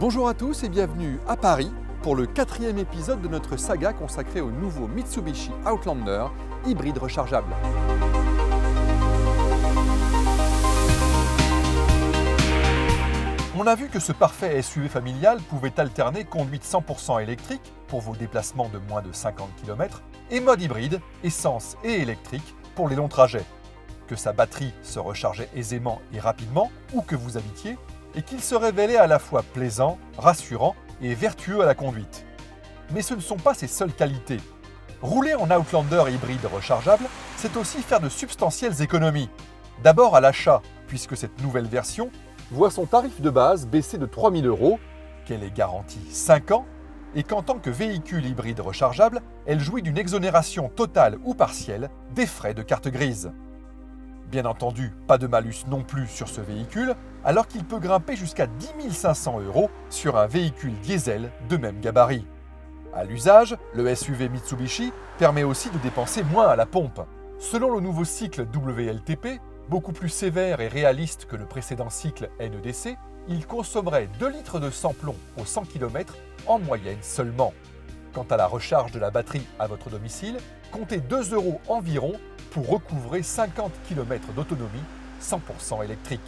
Bonjour à tous et bienvenue à Paris pour le 4e épisode de notre saga consacrée au nouveau Mitsubishi Outlander hybride rechargeable. On a vu que ce parfait SUV familial pouvait alterner conduite 100% électrique pour vos déplacements de moins de 50 km et mode hybride, essence et électrique pour les longs trajets, que sa batterie se rechargeait aisément et rapidement où que vous habitiez et qu'il se révélait à la fois plaisant, rassurant et vertueux à la conduite. Mais ce ne sont pas ses seules qualités. Rouler en Outlander hybride rechargeable, c'est aussi faire de substantielles économies. D'abord à l'achat, puisque cette nouvelle version voit son tarif de base baisser de 3 000 €, qu'elle est garantie 5 ans, et qu'en tant que véhicule hybride rechargeable, elle jouit d'une exonération totale ou partielle des frais de carte grise. Bien entendu, pas de malus non plus sur ce véhicule, alors qu'il peut grimper jusqu'à 10 500 € sur un véhicule diesel de même gabarit. À l'usage, le SUV Mitsubishi permet aussi de dépenser moins à la pompe. Selon le nouveau cycle WLTP, beaucoup plus sévère et réaliste que le précédent cycle NEDC, il consommerait 2 litres de sans-plomb au 100 km en moyenne seulement. Quant à la recharge de la batterie à votre domicile, comptez 2 € environ pour recouvrer 50 km d'autonomie 100% électrique.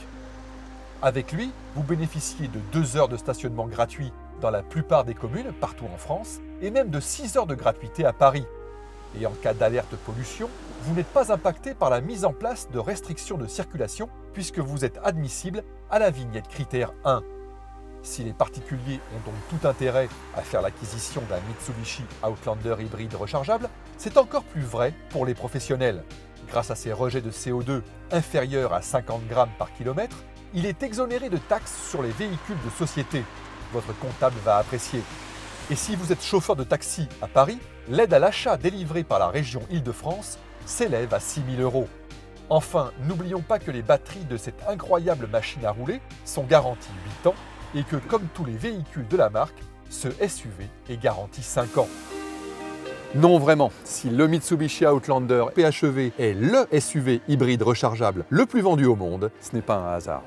Avec lui, vous bénéficiez de 2 heures de stationnement gratuit dans la plupart des communes partout en France et même de 6 heures de gratuité à Paris. Et en cas d'alerte pollution, vous n'êtes pas impacté par la mise en place de restrictions de circulation puisque vous êtes admissible à la vignette critère 1. Si les particuliers ont donc tout intérêt à faire l'acquisition d'un Mitsubishi Outlander hybride rechargeable, c'est encore plus vrai pour les professionnels. Grâce à ses rejets de CO2 inférieurs à 50 grammes par kilomètre, il est exonéré de taxes sur les véhicules de société. Votre comptable va apprécier. Et si vous êtes chauffeur de taxi à Paris, l'aide à l'achat délivrée par la région Île-de-France s'élève à 6 000 €. Enfin, n'oublions pas que les batteries de cette incroyable machine à rouler sont garanties 8 ans et que, comme tous les véhicules de la marque, ce SUV est garanti 5 ans. Non, vraiment, si le Mitsubishi Outlander PHEV est le SUV hybride rechargeable le plus vendu au monde, ce n'est pas un hasard.